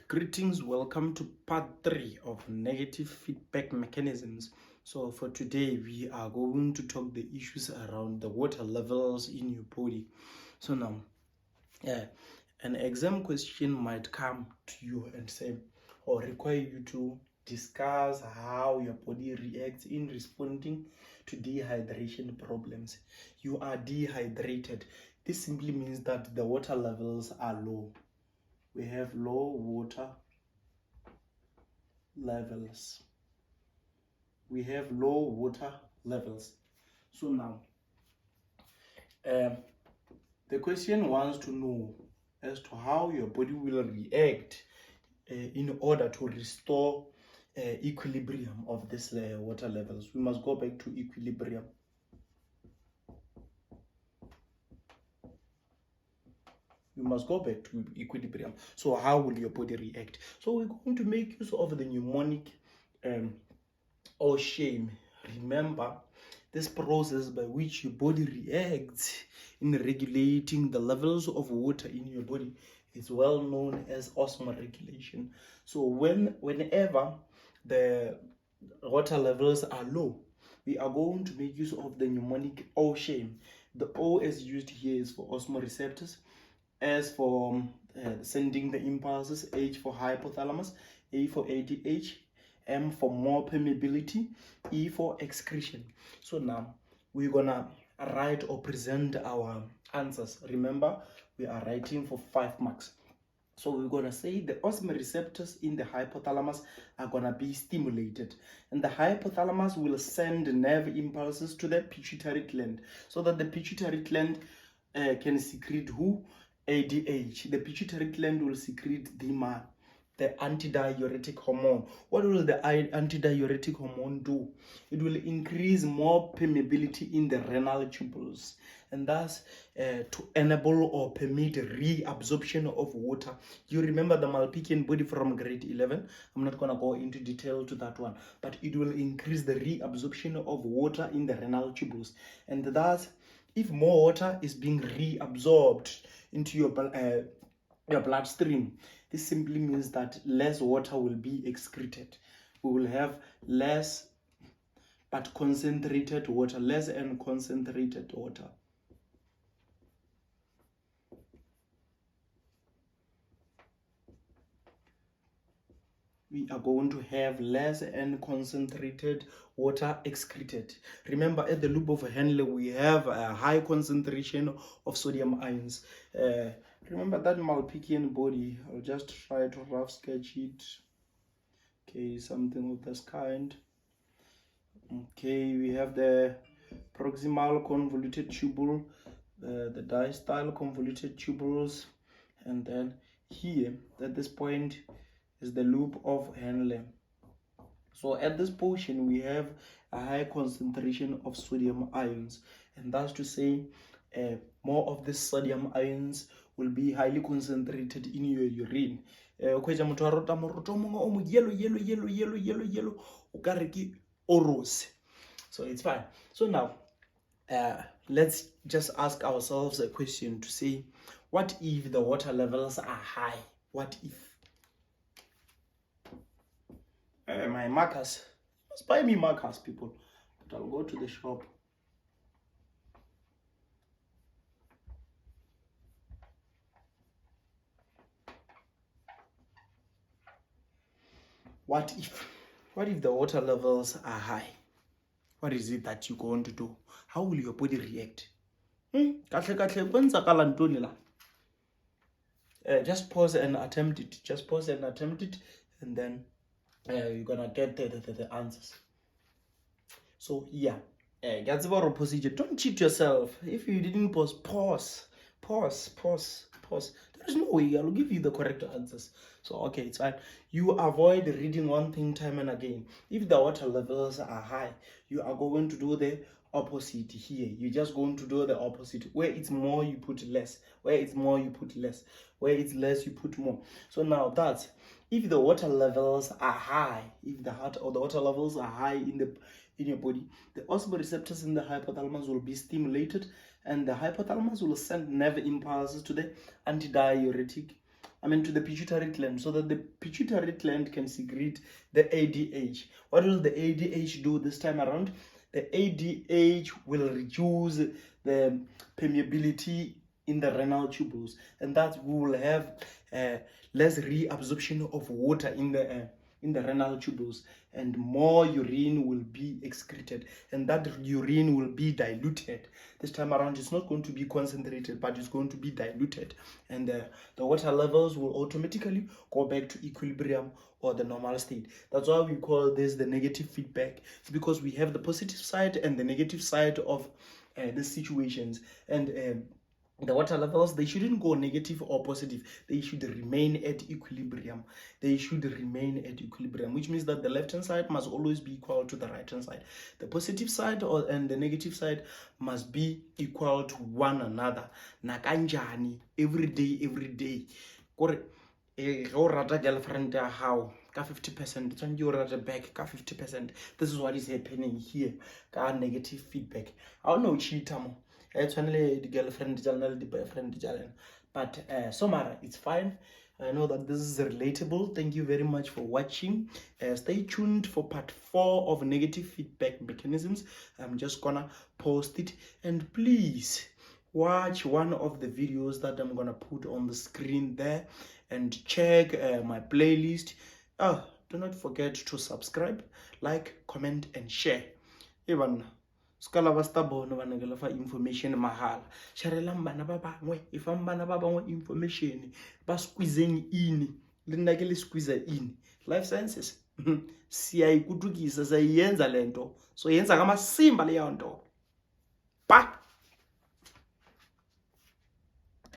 Greetings, welcome to part 3 of negative feedback mechanisms. So for today we are going to talk the issues around the water levels in your body. So now an exam question might come to you and say, or require you to discuss how your body reacts in responding to dehydration problems. You are dehydrated. This simply means that the water levels are low. We have low water levels. We have low water levels. So now, the question wants to know as to how your body will react in order to restore equilibrium of this water levels. We must go back to equilibrium. You must go back to equilibrium. So how will your body react? So we're going to make use of the mnemonic OSHAME. Remember, this process by which your body reacts in regulating the levels of water in your body is well known as osmoregulation. So whenever the water levels are low, we are going to make use of the mnemonic OSHAME. The O is used here is for osmoreceptors, S for sending the impulses, H for hypothalamus, A for ADH, M for more permeability, E for excretion. So now we're gonna write or present our answers. Remember, we are writing for 5 marks. So we're gonna say the osmoreceptors in the hypothalamus are gonna be stimulated, and the hypothalamus will send nerve impulses to the pituitary gland so that the pituitary gland can secrete who? ADH. The pituitary gland will secrete DMAR, the antidiuretic hormone. What will the antidiuretic hormone do? It will increase more permeability in the renal tubules, and thus to enable or permit reabsorption of water. You remember the Malpighian body from grade 11? I'm not going to go into detail to that one, but it will increase the reabsorption of water in the renal tubules, and thus if more water is being reabsorbed into your bloodstream, this simply means that less water will be excreted. We will have less but concentrated water, less and concentrated water. We are going to have less and concentrated water excreted. Remember, at the loop of Henle, we have a high concentration of sodium ions. Remember that Malpighian body. I'll just try to rough sketch it. Okay, something of this kind. Okay, we have the proximal convoluted tubule, the distal convoluted tubules, and then here at this point is the loop of Henle. So at this portion we have a high concentration of sodium ions, and that's to say more of the sodium ions will be highly concentrated in your urine. Yellow oros. So it's fine. So now let's just ask ourselves a question to say, what if the water levels are high? What if? My markers. Just buy me markers, people. But I'll go to the shop. What if the water levels are high? What is it that you're going to do? How will your body react? Just pause and attempt it. Just pause and attempt it, and then you're gonna get the answers. So yeah, that's about a procedure. Don't cheat yourself. If you didn't pause. There is no way I'll give you the correct answers. So okay, it's fine. You avoid reading one thing time and again. If the water levels are high, you are going to do the opposite here. You're just going to do the opposite. Where it's more, you put less. Where it's more, you put less. Where it's less, you put more. So now that's if the water levels are high, if the water levels are high in your body, the osmoreceptors in the hypothalamus will be stimulated, and the hypothalamus will send nerve impulses to the antidiuretic to the pituitary gland, so that the pituitary gland can secrete the ADH. What will the ADH do this time around? The ADH will reduce the permeability in the renal tubules, and that we will have less reabsorption of water in the renal tubules, and more urine will be excreted, and that urine will be diluted. This time around, it's not going to be concentrated, but it's going to be diluted, and the water levels will automatically go back to equilibrium or the normal state. That's why we call this the negative feedback. It's because we have the positive side and the negative side of these situations, and the water levels, they shouldn't go negative or positive. They should remain at equilibrium. They should remain at equilibrium, which means that the left hand side must always be equal to the right hand side. The positive side and the negative side must be equal to one another. Nakanjani every day. Kore rata girlfriend how ka 50%, tshwanetse o rate back ka 50%. This is what is happening here. Ka negative feedback. I don't know cheat mo. It's only the girlfriend, the boyfriend, but Somara, it's fine. I know that this is relatable. Thank you very much for watching. Stay tuned for part 4 of negative feedback mechanisms. I'm just gonna post it, and please watch one of the videos that I'm gonna put on the screen there, and check my playlist. Do not forget to subscribe, like, comment, and share. Even skala ba sta bona ba negela fa information mahala sharela bana ba bangwe ifang bana ba bangwe information ba squeezing in le nna ke le squeezer in life sciences siya ikutukisa sayenza lento so yenza ngamasimba le yonto.